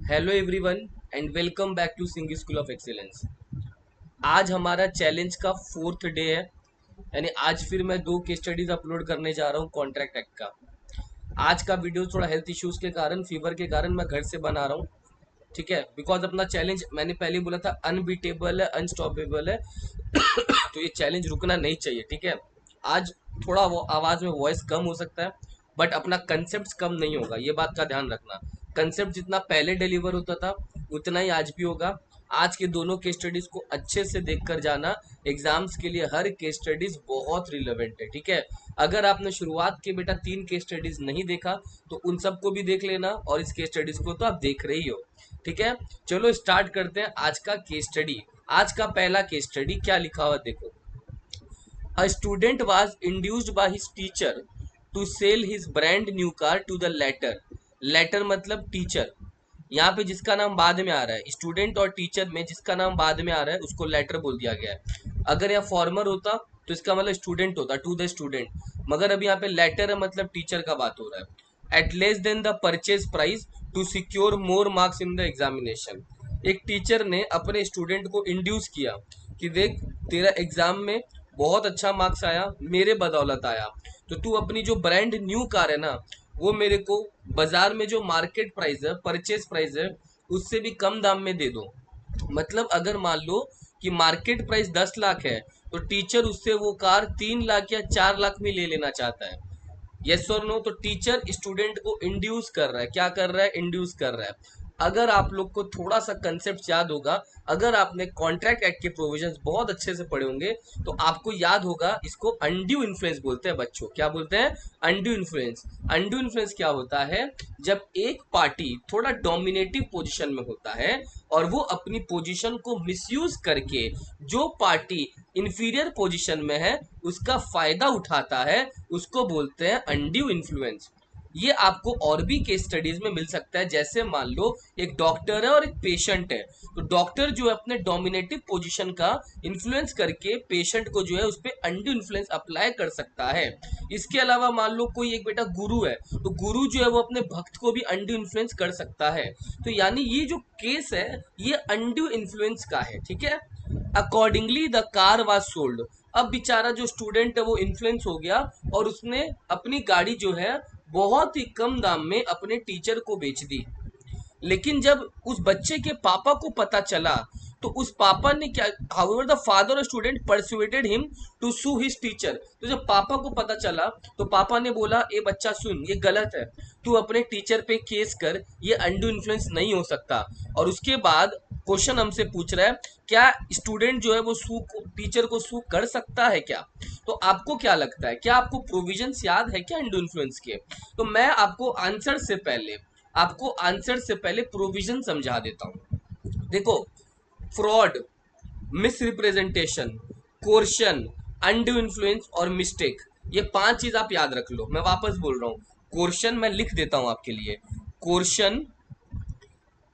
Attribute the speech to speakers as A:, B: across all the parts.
A: Hello everyone and welcome back to Singh school of excellence. आज हमारा challenge का fourth day है। यानी आज फिर मैं दो केस स्टडीज अपलोड करने जा रहा हूँ कॉन्ट्रैक्ट एक्ट का। आज का वीडियो थोड़ा हेल्थ इश्यूज के कारण, फीवर के कारण मैं घर से बना रहा हूँ। ठीक है, बिकॉज अपना चैलेंज मैंने पहले ही बोला था, अनबीटेबल है, अनस्टॉपेबल है। तो ये चैलेंज रुकना नहीं चाहिए। ठीक है, आज थोड़ा वो आवाज में वॉइस कम हो सकता है, बट अपना कंसेप्ट कम नहीं होगा, ये बात का ध्यान रखना। कंसेप्ट जितना पहले डिलीवर होता था उतना ही आज भी होगा। आज के दोनों केस स्टडीज को अच्छे से देख कर जाना। एग्जाम्स के लिए हर केस स्टडीज बहुत रिलेवेंट है। ठीक है, अगर आपने शुरुआत के बेटा 3 केस स्टडीज नहीं देखा तो उन सबको भी देख लेना, और इस केस स्टडीज को तो आप देख रहे ही हो। ठीक है, चलो स्टार्ट करते हैं आज का केस स्टडी। आज का पहला केस स्टडी क्या लिखा हुआ देखो। A student was induced by his teacher to sell his brand new car to the latter. Latter मतलब टीचर। यहाँ पे जिसका नाम बाद में आ रहा है, स्टूडेंट और टीचर में जिसका नाम बाद में आ रहा है उसको लेटर बोल दिया गया है। अगर यहाँ फॉर्मर होता तो इसका मतलब स्टूडेंट होता, टू द स्टूडेंट, मगर अभी यहाँ पे लेटर है मतलब टीचर का बात हो रहा है। At less than the purchase price to secure more marks in the examination. एक टीचर ने अपने स्टूडेंट को इंड्यूस किया कि देख, तेरा एग्जाम में बहुत अच्छा मार्क्स आया, मेरे बदौलत आया, तो तू अपनी जो ब्रांड न्यू कार है ना, वो मेरे को बाजार में जो मार्केट प्राइस है, परचेज प्राइस है, उससे भी कम दाम में दे दो। मतलब अगर मान लो कि मार्केट प्राइस 10 लाख है, तो टीचर उससे वो कार 3 लाख या 4 लाख में ले लेना चाहता है। यस और नो? तो टीचर स्टूडेंट को इंड्यूस कर रहा है। क्या कर रहा है? इंड्यूस कर रहा है। अगर आप लोग को थोड़ा सा कंसेप्ट याद होगा, अगर आपने कॉन्ट्रैक्ट एक्ट के प्रोविजंस बहुत अच्छे से पढ़े होंगे, तो आपको याद होगा इसको अनड्यू इन्फ्लुएंस बोलते हैं बच्चों। क्या बोलते हैं? Undue influence. अनड्यू इन्फ्लुएंस क्या होता है? जब एक पार्टी थोड़ा डोमिनेटिव पोजीशन में होता है और वो अपनी पोजीशन को मिसयूज करके जो पार्टी इंफीरियर पोजीशन में है उसका फायदा उठाता है, उसको बोलते हैं अनड्यू इन्फ्लुएंस। ये आपको और भी केस स्टडीज में मिल सकता है। जैसे मान लो एक डॉक्टर है और एक पेशेंट है, तो डॉक्टर जो है अपने डोमिनेटिव पोजीशन का इन्फ्लुएंस करके पेशेंट को जो है उस पर अनड्यू इन्फ्लुएंस अप्लाई कर सकता है। इसके अलावा मान लो कोई एक बेटा गुरु है, तो गुरु जो है वो अपने भक्त को भी अनड्यू इन्फ्लुएंस कर सकता है। तो यानी ये जो केस है ये अनड्यू इन्फ्लुएंस का है। ठीक है, accordingly the car was sold. अब बेचारा जो स्टूडेंट है वो इन्फ्लुएंस हो गया और उसने अपनी गाड़ी जो है बहुत ही कम दाम में अपने टीचर को बेच दी। लेकिन जब उस बच्चे के पापा को पता चला तो उस पापा ने क्या, however the father of student persuaded him to sue his teacher. तो जब पापा को पता चला तो पापा ने बोला, ए बच्चा सुन, ये गलत है, तू अपने टीचर पे केस कर, ये अनडू इन्फ्लुएंस नहीं हो सकता। और उसके बाद क्वेश्चन हमसे पूछ रहा है, क्या स्टूडेंट जो है वो सू टीचर को सू कर सकता है क्या? तो आपको क्या लगता है, क्या आपको प्रोविजंस याद है क्या अनडू इन्फ्लुएंस के? तो मैं आपको आंसर से पहले प्रोविजन समझा देता हूं। देखो, fraud, miss representation, coercion, undue influence और मिस्टेक, ये 5 चीज आप याद रख लो। मैं वापस बोल रहा हूं, कोर्शन मैं लिख देता हूं आपके लिए। Coercion,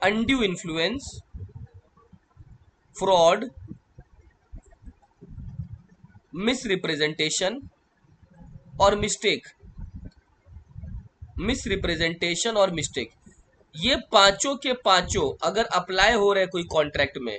A: undue influence, fraud, miss representation और मिस्टेक। मिस रिप्रेजेंटेशन और मिस्टेक, ये पांचों के पांचों अगर अप्लाई हो रहे कोई कॉन्ट्रैक्ट में,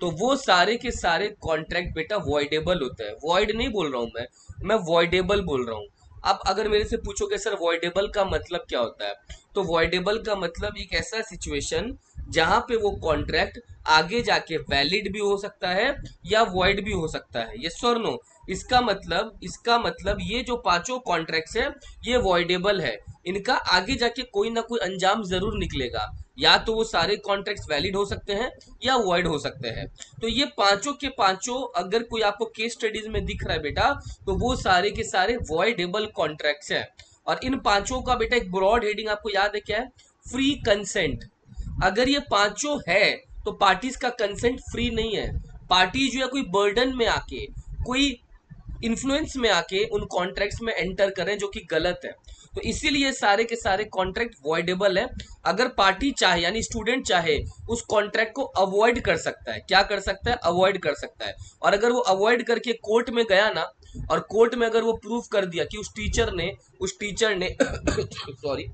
A: तो वो सारे के सारे कॉन्ट्रैक्ट बेटा वॉइडेबल होते हैं। वॉइड नहीं बोल रहा हूं मैं वॉइडेबल बोल रहा हूं। अब अगर मेरे से पूछोगे सर वॉइडेबल का मतलब क्या होता है, तो वॉइडेबल का मतलब एक ऐसा सिचुएशन जहां पे वो कॉन्ट्रैक्ट आगे जाके वैलिड भी हो सकता है या वॉइड भी हो सकता है। यस और नो? इसका मतलब ये जो पांचों कॉन्ट्रैक्ट्स है ये वॉइडेबल है। इनका आगे जाके कोई ना कोई अंजाम जरूर निकलेगा, या तो वो सारे कॉन्ट्रैक्ट्स वैलिड हो सकते हैं या वॉइड हो सकते हैं। तो ये पांचों के पांचों अगर कोई आपको केस स्टडीज में दिख रहा है बेटा, तो वो सारे के सारे वॉइडेबल कॉन्ट्रैक्ट्स हैं। और इन पांचों का बेटा एक ब्रॉड हेडिंग आपको याद है क्या है? Free consent. अगर ये पांचों है तो पार्टीज का कंसेंट फ्री नहीं है। पार्टी जो है कोई बर्डन में आके, कोई इन्फ्लुएंस में आके उन कॉन्ट्रैक्ट्स में एंटर करें, जो कि गलत है। तो इसीलिए सारे के सारे कॉन्ट्रैक्ट वॉइडेबल है। अगर पार्टी चाहे यानी स्टूडेंट चाहे उस कॉन्ट्रैक्ट को अवॉइड कर सकता है। क्या कर सकता है? अवॉइड कर सकता है। और अगर वो अवॉइड करके कोर्ट में गया ना, और कोर्ट में अगर वो प्रूव कर दिया कि उस टीचर ने सॉरी,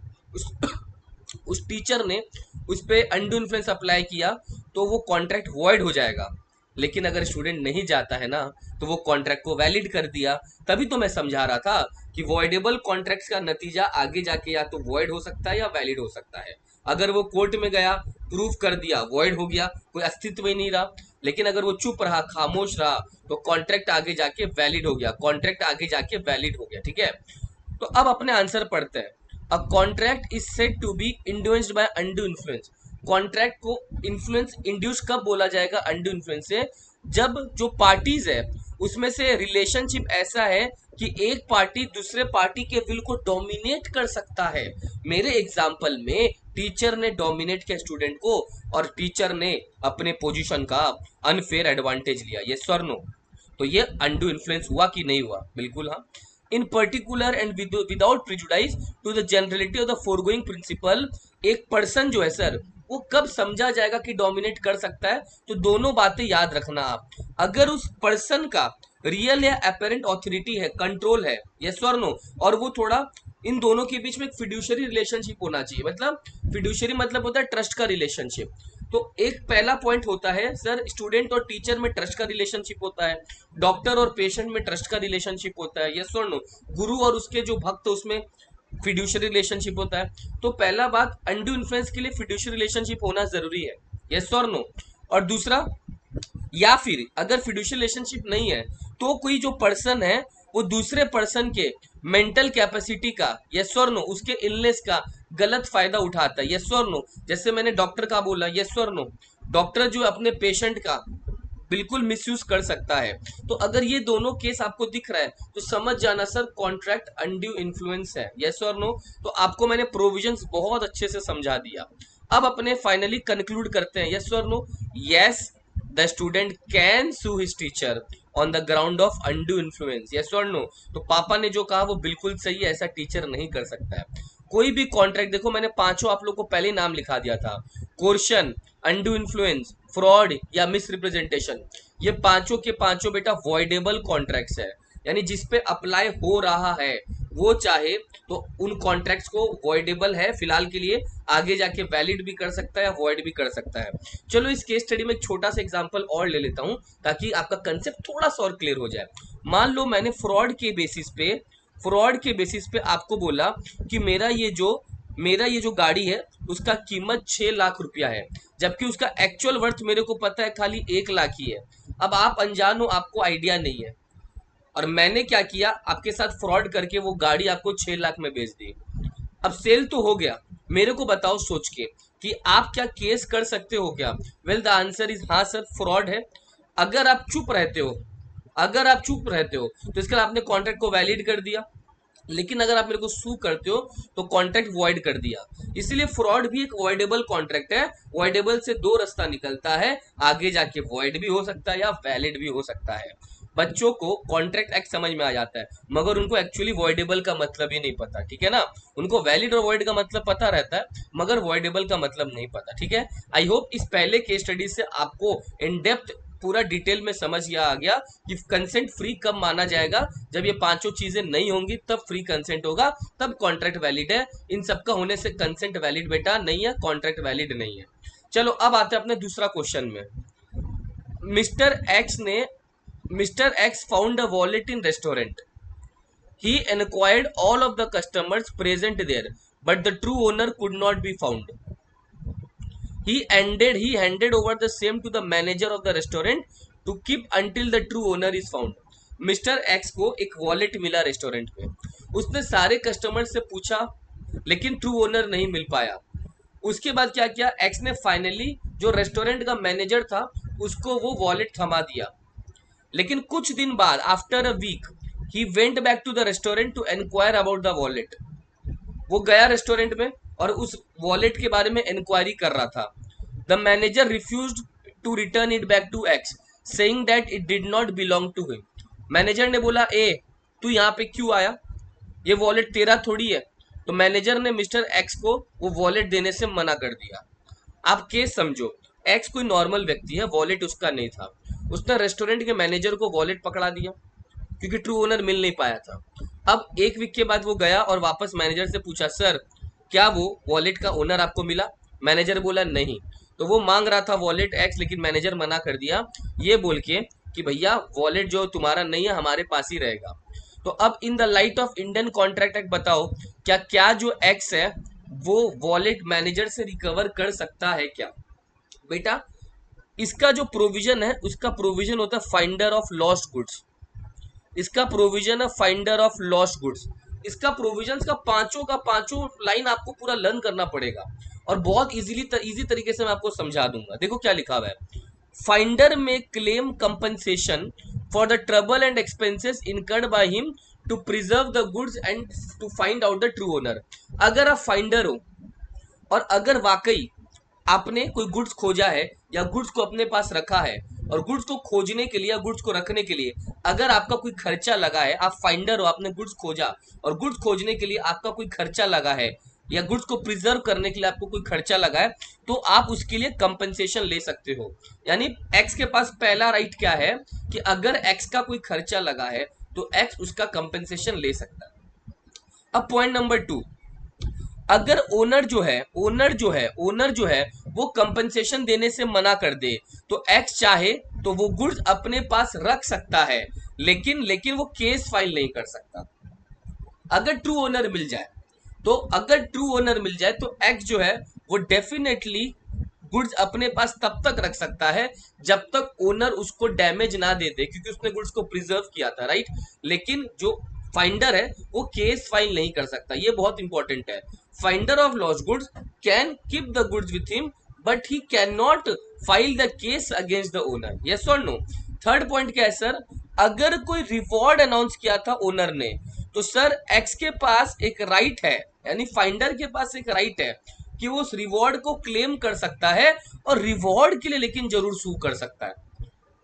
A: उस टीचर ने उस पे अनडू इन्फ्लुएंस अप्लाई किया तो वो कॉन्ट्रैक्ट वॉइड हो जाएगा। लेकिन अगर स्टूडेंट नहीं जाता है ना तो वो कॉन्ट्रैक्ट को वैलिड कर दिया। तभी तो मैं समझा रहा था कि वॉइडेबल कॉन्ट्रैक्ट्स का नतीजा आगे जाके या तो वॉइड हो सकता है या वैलिड हो सकता है। अगर वो कोर्ट में गया, प्रूफ कर दिया, वॉइड हो गया, कोई अस्तित्व ही नहीं रहा। लेकिन अगर वो चुप रहा, खामोश रहा, तो कॉन्ट्रैक्ट आगे जाके वैलिड हो गया, कॉन्ट्रैक्ट आगे जाके वैलिड हो गया। ठीक है, तो अब अपने आंसर पढ़ते हैं। A contract is said to be induced by undue influence. Contract को इन्फ्लुएंस इंड्यूस कब बोला जाएगा अनडू इन्फ्लुएंस से? जब जो पार्टीज है उसमें से रिलेशनशिप ऐसा है कि एक पार्टी दूसरे पार्टी के विल को डोमिनेट कर सकता है। मेरे एग्जाम्पल में टीचर ने डोमिनेट किया स्टूडेंट को और टीचर ने अपने पोजीशन का अनफेयर एडवांटेज लिया। ये सर नो? तो ये अनडू इन्फ्लुएंस हुआ कि नहीं हुआ? बिल्कुल हाँ। In particular and without prejudice to the generality of the foregoing principle, एक पर्सन जो है सर वो कब समझा जाएगा कि डोमिनेट कर सकता है? तो दोनों बातें याद रखना आप। अगर उस पर्सन का रियल या अपेरेंट ऑथोरिटी है, कंट्रोल है, यस और नो, और वो थोड़ा इन दोनों के बीच में एक फिड्यूशरी रिलेशनशिप होना चाहिए। मतलब फिड्यूशरी मतलब होता है ट्रस्ट का रिलेशनशिप। तो एक पहला पॉइंट होता है सर, स्टूडेंट और टीचर में ट्रस्ट का रिलेशनशिप होता है, डॉक्टर और पेशेंट में ट्रस्ट का रिलेशनशिप होता है, यस और नो, गुरु और उसके जो भक्त उसमें फिड्यूशरी रिलेशनशिप होता है। तो पहला बात, अनड्यू इन्फ्लुएंस के लिए फिड्यूशरी रिलेशनशिप होना जरूरी है, यस और नो। और दूसरा, या फिर अगर फिड्यूशियल रिलेशनशिप नहीं है तो कोई जो पर्सन है वो दूसरे पर्सन के मेंटल कैपेसिटी का, यस और नो, उसके इलनेस का गलत फायदा उठाता है, यस और नो। जैसे मैंने डॉक्टर का बोला, यस और नो, डॉक्टर जो अपने पेशेंट का बिल्कुल मिसयूज कर सकता है। तो अगर ये दोनों केस आपको दिख रहा है तो समझ जाना सर कॉन्ट्रैक्ट अनड्यू इन्फ्लुएंस है, यस और नो। तो आपको मैंने प्रोविजंस बहुत अच्छे से समझा दिया। अब अपने फाइनली कंक्लूड करते हैं, यस और no. Yes, the student can sue his teacher on the ground of undue influence, yes और नो। तो पापा ने जो कहा वो बिल्कुल सही है, ऐसा टीचर नहीं कर सकता है। कोई भी कॉन्ट्रैक्ट, देखो मैंने पांचों आप लोग को पहले ही नाम लिखा दिया था, कोर्शन, अनड्यू इन्फ्लुएंस, फ्रॉड या मिस रिप्रेजेंटेशन, ये पांचों के पांचों बेटा वॉइडेबल कॉन्ट्रैक्ट्स है। यानी जिस पे अप्लाई हो रहा है वो चाहे तो उन कॉन्ट्रैक्ट्स को वॉइडेबल है फिलहाल के लिए, आगे जाके वैलिड भी कर सकता है, वॉइड भी कर सकता है। चलो इस केस स्टडी में एक छोटा सा एग्जांपल और ले लेता हूं ताकि आपका कंसेप्ट थोड़ा सा और क्लियर हो जाए। मान लो मैंने फ्रॉड के बेसिस पे आपको बोला कि मेरा ये जो गाड़ी है उसका कीमत 6 लाख रुपया है, जबकि उसका एक्चुअल वर्थ मेरे को पता है खाली 1 लाख ही है। अब आप अनजान हो, आपको आइडिया नहीं है, और मैंने क्या किया, आपके साथ फ्रॉड करके वो गाड़ी आपको 6 लाख में बेच दी। अब सेल तो हो गया, मेरे को बताओ सोच के कि आप क्या केस कर सकते हो क्या? वेल द आंसर इज हाँ सर, फ्रॉड है। अगर आप चुप रहते हो अगर आप चुप रहते हो तो इसके आपने कॉन्ट्रैक्ट को वैलिड कर दिया, लेकिन अगर आप मेरे को सू करते हो तो कॉन्ट्रैक्ट वॉइड कर दिया। इसलिए फ्रॉड भी एक वॉइडेबल कॉन्ट्रैक्ट है। वॉइडेबल से दो रास्ता निकलता है, आगे जाके वॉइड भी हो सकता है या वैलिड भी हो सकता है। बच्चों को कॉन्ट्रैक्ट एक्ट समझ में आ जाता है मगर उनको एक्चुअली वॉइडेबल का मतलब ही नहीं पता, ठीक है ना। उनको वैलिड और वॉइड का मतलब पता रहता है मगर वॉइडेबल का मतलब नहीं पता, ठीक है। आई होप इस पहले केस स्टडी से आपको इन डेप्थ पूरा डिटेल में समझ आ गया कि कंसेंट फ्री कब माना जाएगा। जब ये पांचों चीजें नहीं होंगी तब फ्री कंसेंट होगा, तब कॉन्ट्रैक्ट वैलिड है। इन सबका होने से कंसेंट वैलिड बेटा नहीं है, कॉन्ट्रैक्ट वैलिड नहीं है। चलो अब आते हैं अपने दूसरा क्वेश्चन में। मिस्टर एक्स ने mister x found a wallet in restaurant. He enquired all of the customers present there, but the true owner could not be found. He handed over the same to the manager of the restaurant to keep until the true owner is found. Mister x को एक wallet मिला restaurant में, उसने सारे customer से पूछा लेकिन true owner नहीं मिल पाया। उसके बाद क्या किया, एक्स ने फाइनली जो रेस्टोरेंट का मैनेजर था उसको वो वॉलेट थमा दिया। लेकिन कुछ दिन बाद, after a week, he went back to the restaurant to enquire about the wallet. वो गया रेस्टोरेंट में और उस वॉलेट के बारे में इंक्वायरी कर रहा था। The manager refused to return it back to X, saying that it did not belong to him. Manager ने बोला, ए तू यहाँ पे क्यों आया, ये वॉलेट तेरा थोड़ी है। तो मैनेजर ने मिस्टर एक्स को वो वॉलेट देने से मना कर दिया। आप केस समझो, एक्स कोई नॉर्मल व्यक्ति है, वॉलेट उसका नहीं था, उसने रेस्टोरेंट के मैनेजर को वॉलेट पकड़ा दिया क्योंकि ट्रू ओनर मिल नहीं पाया था। अब एक वीक के बाद वो गया और वापस मैनेजर से पूछा, सर क्या वो वॉलेट का ओनर आपको मिला? मैनेजर बोला नहीं, तो वो मांग रहा था वॉलेट एक्स, लेकिन मैनेजर मना कर दिया ये बोल के कि भैया वॉलेट जो तुम्हारा नहीं है हमारे पास ही रहेगा। तो अब इन the light of Indian contract act बताओ, क्या क्या जो एक्स है वो वॉलेट मैनेजर से रिकवर कर सकता है क्या? बेटा इसका जो प्रोविजन है उसका प्रोविजन होता है फाइंडर ऑफ लॉस्ट गुड्स। इसका प्रोविजन है फाइंडर ऑफ लॉस्ट गुड्स। इसका प्रोविजन का पांचों लाइन आपको पूरा लर्न करना पड़ेगा और बहुत इजी तरीके से मैं आपको समझा दूंगा। देखो क्या लिखा हुआ है, फाइंडर में claim compensation for the trouble and expenses incurred by him to preserve the goods and to find out the true owner. अगर आप फाइंडर हो और अगर वाकई आपने कोई गुड्स खोजा है या गुड्स को अपने पास रखा है और गुड्स को खोजने के लिए या गुड्स को रखने के लिए अगर आपका कोई खर्चा लगा है, आप फाइंडर हो, आपने गुड्स खोजा और गुड्स खोजने के लिए आपका कोई खर्चा लगा है या गुड्स को प्रिजर्व करने के लिए आपको कोई खर्चा लगा है, तो आप उसके लिए कंपनसेशन ले सकते हो। यानी एक्स के पास पहला राइट क्या है कि अगर एक्स का कोई खर्चा लगा है तो एक्स उसका कंपनसेशन ले सकता है। अब पॉइंट नंबर 2, अगर ओनर जो है वो कंपनसेशन देने से मना कर दे तो एक्स चाहे तो वो गुड्स अपने पास रख सकता है, लेकिन लेकिन वो केस फाइल नहीं कर सकता। अगर ट्रू ओनर मिल जाए तो एक्स जो है वो डेफिनेटली गुड्स अपने पास तब तक रख सकता है जब तक ओनर उसको डैमेज ना दे दे, क्योंकि उसने गुड्स को प्रिजर्व किया था, राइट। लेकिन जो फाइंडर है वो केस फाइल नहीं कर सकता, ये बहुत इंपॉर्टेंट है। Finder of lost goods can keep the goods with him but he can not file the case against the owner, yes और नो। थर्ड पॉइंट क्या है सर, अगर कोई रिवॉर्ड अनाउंस किया था ओनर ने तो सर एक्स के पास एक राइट है, यानी फाइंडर के पास एक राइट है कि वो उस रिवॉर्ड को क्लेम कर सकता है और रिवॉर्ड के लिए लेकिन जरूर सू कर सकता है।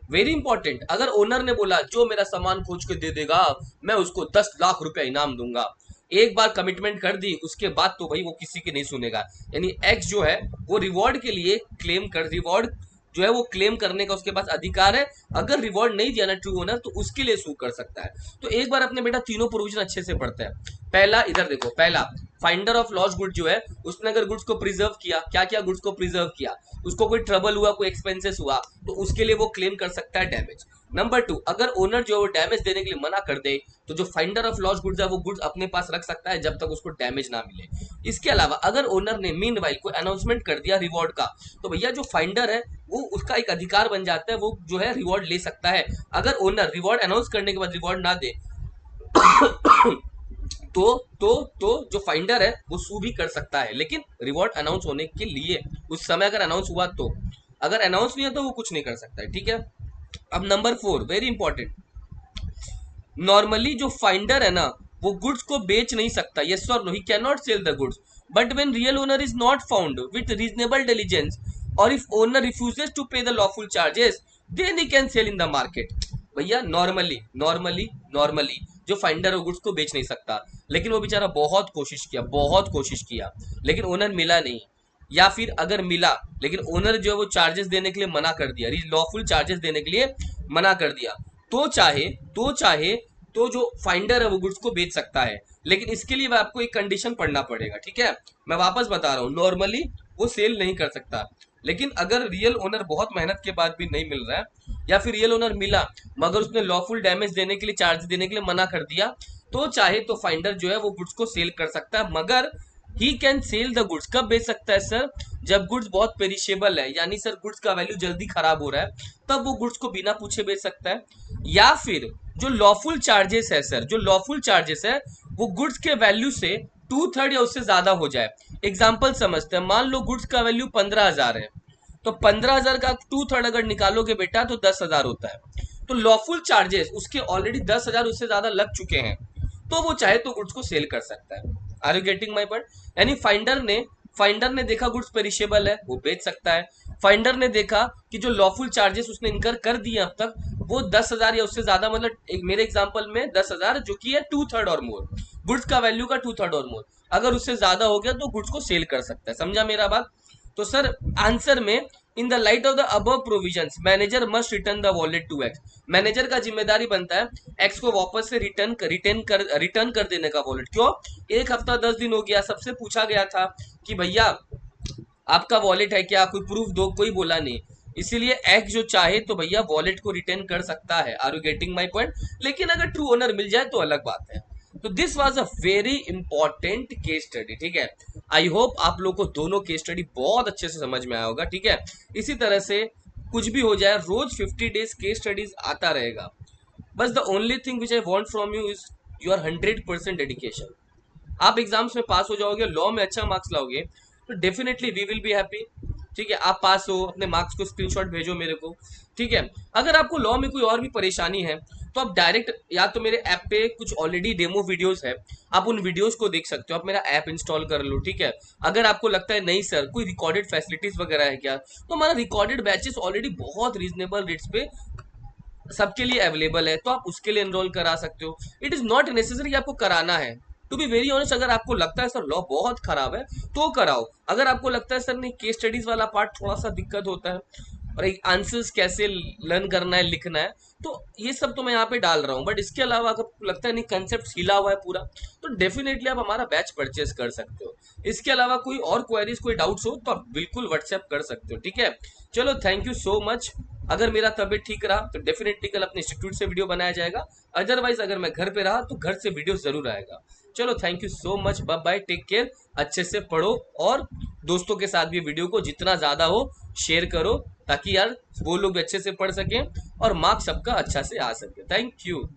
A: वेरी इंपॉर्टेंट, अगर ओनर ने बोला जो मेरा सामान खोज के दे देगा मैं उसको 10 लाख रुपया इनाम दूंगा, एक बार कमिटमेंट कर दी उसके बाद तो भाई वो किसी की नहीं सुनेगा। यानी एक्स जो है वो रिवॉर्ड के लिए रिवॉर्ड जो है वो क्लेम करने का उसके पास अधिकार है। अगर रिवॉर्ड नहीं दिया ना ट्रू ओनर तो उसके लिए सू कर सकता है। तो एक बार अपने बेटा तीनों प्रोविजन अच्छे से पढ़ते हैं। पहला इधर देखो, पहला फाइंडर ऑफ लॉस्ट गुड जो है उसने अगर गुड्स को प्रिजर्व किया, क्या क्या गुड्स को प्रिजर्व किया, उसको कोई ट्रबल हुआ, कोई एक्सपेंसेस हुआ तो उसके लिए वो क्लेम कर सकता है डैमेज। नंबर 2, अगर ओनर जो है वो डैमेज देने के लिए मना कर दे तो जो फाइंडर ऑफ लॉस्ट गुड्स है वो गुड्स अपने पास रख सकता है जब तक उसको डैमेज ना मिले। इसके अलावा अगर ओनर ने मीनवाइल कोई अनाउंसमेंट कर दिया रिवॉर्ड का तो भैया जो फाइंडर है वो उसका एक अधिकार बन जाता है, वो जो है रिवॉर्ड ले सकता है। अगर ओनर रिवॉर्ड अनाउंस करने के बाद रिवॉर्ड ना दे तो जो फाइंडर है वो सू भी कर सकता है, लेकिन रिवॉर्ड अनाउंस होने के लिए उस समय अगर अनाउंस हुआ तो, अगर अनाउंस नहीं है तो वो कुछ नहीं कर सकता है, ठीक है। अब नंबर 4 वेरी इंपॉर्टेंट, नॉर्मली जो फाइंडर है ना वो गुड्स को बेच नहीं सकता, यस और no, he can not sell the goods, but when real owner is not found with reasonable diligence और if owner refuses to pay the lawful charges then he can sell in the market. भैया normally जो finder है goods को बेच नहीं सकता, लेकिन वो बेचारा बहुत कोशिश किया लेकिन ओनर मिला नहीं, या फिर अगर मिला लेकिन ओनर जो है वो चार्जेस देने के लिए मना कर दिया, लॉफुल चार्जेस देने के लिए मना कर दिया, तो चाहे तो जो फाइंडर है वो गुड्स को बेच सकता है, लेकिन इसके लिए आपको एक कंडीशन पढ़ना पड़ेगा, ठीक है। मैं वापस बता रहा हूँ, नॉर्मली वो सेल नहीं कर सकता, लेकिन अगर रियल ओनर बहुत मेहनत के बाद भी नहीं मिल रहा है या फिर रियल ओनर मिला मगर उसने लॉफुल डैमेज देने के लिए, चार्ज देने के लिए मना कर दिया, तो चाहे तो फाइंडर जो है वो गुड्स को सेल कर सकता है, मगर ही कैन सेल द गुड्स कब बेच सकता है सर, जब गुड्स बहुत पेरिशेबल है, यानी सर गुड्स का वैल्यू जल्दी खराब हो रहा है तब वो गुड्स को बिना पूछे बेच सकता है। या फिर जो लॉफुल चार्जेस है सर, जो लॉफुल चार्जेस है वो गुड्स के वैल्यू से 2/3 या उससे ज्यादा हो जाए। एग्जाम्पल समझते हैं, मान लो गुड्स का वैल्यू 15,000 है तो 15,000 का 2/3 अगर निकालोगे बेटा तो 10,000 होता है, तो लॉफुल चार्जेस उसके ऑलरेडी 10,000 उससे ज्यादा लग चुके हैं, तो वो चाहे तो गुड्स को सेल कर सकता है। Are you getting my point? यानी फाइंडर ने देखा गुड्स पेरिशेबल है वो बेच सकता है, फाइंडर ने देखा कि जो लॉफुल चार्जेस उसने इनकर कर दिए अब तक वो 10,000 या उससे ज्यादा, मतलब मेरे एग्जांपल में 10,000 जो कि है 2/3 और मोर, गुड्स का वैल्यू का 2/3 और मोर, अगर उससे ज्यादा हो गया तो गुड्स को सेल कर सकता है। समझा मेरा बात? तो सर आंसर में in the light of the above provisions manager must return the wallet to X. Manager का जिम्मेदारी बनता है एक्स को वापस से रिटर्न कर देने का वॉलेट। क्यों? 1 हफ्ता 10 दिन हो गया, सबसे पूछा गया था कि भैया आपका वॉलेट है क्या, कोई प्रूफ दो, कोई बोला नहीं। इसीलिए एक्स जो चाहे तो भैया वॉलेट को रिटर्न कर सकता है। Are you getting my point? लेकिन अगर ट्रू ओनर मिल जाए तो अलग बात है। तो this was a very important case study. ठीक है, आई होप आप लोग को दोनों केस स्टडी बहुत अच्छे से समझ में आया होगा। ठीक है, इसी तरह से कुछ भी हो जाए रोज 50 डेज केस स्टडीज आता रहेगा। बस the only thing which I want from you is your 100% dedication. आप एग्जाम्स में पास हो जाओगे, लॉ में अच्छा मार्क्स लाओगे, तो definitely we will be happy. ठीक है, आप पास हो, अपने मार्क्स को स्क्रीनशॉट भेजो मेरे को। ठीक है, अगर आपको लॉ में कोई और भी परेशानी है तो आप डायरेक्ट या तो मेरे ऐप पे कुछ ऑलरेडी डेमो वीडियोस है, आप उन वीडियोस को देख सकते हो, आप मेरा ऐप इंस्टॉल कर लो। ठीक है, अगर आपको लगता है नहीं सर कोई रिकॉर्डेड फैसिलिटीज वगैरह है क्या, तो हमारा रिकॉर्डेड बैचेस ऑलरेडी बहुत रीजनेबल रेट्स पे सबके लिए अवेलेबल है, तो आप उसके लिए एनरोल करा सकते हो। इट इज नॉट नेसेसरी आपको कराना है। टू बी वेरी ऑनेस्ट, अगर आपको लगता है सर लॉ बहुत खराब है तो कराओ। अगर आपको लगता है सर नहीं केस स्टडीज वाला पार्ट थोड़ा सा दिक्कत होता है और एक आंसर्स कैसे लर्न करना है, लिखना है, तो ये सब तो मैं यहाँ पे डाल रहा हूँ। बट इसके अलावा अगर आपको लगता है नहीं कंसेप्ट हिला हुआ है पूरा, तो डेफिनेटली आप हमारा बैच परचेज कर सकते हो। इसके अलावा कोई और क्वेरीज, कोई डाउट्स हो तो आप बिल्कुल व्हाट्सएप कर सकते हो। ठीक है, चलो थैंक यू सो मच। अगर मेरा तबीयत ठीक रहा तो डेफिनेटली कल अपने इंस्टीट्यूट से वीडियो बनाया जाएगा, अदरवाइज अगर मैं घर पे रहा तो घर से वीडियो जरूर आएगा। चलो thank you so much, bye bye, take care, अच्छे से पढ़ो और दोस्तों के साथ भी वीडियो को जितना ज्यादा हो शेयर करो, ताकि यार वो लोग भी अच्छे से पढ़ सकें और मार्क्स सबका अच्छा से आ सके। Thank you.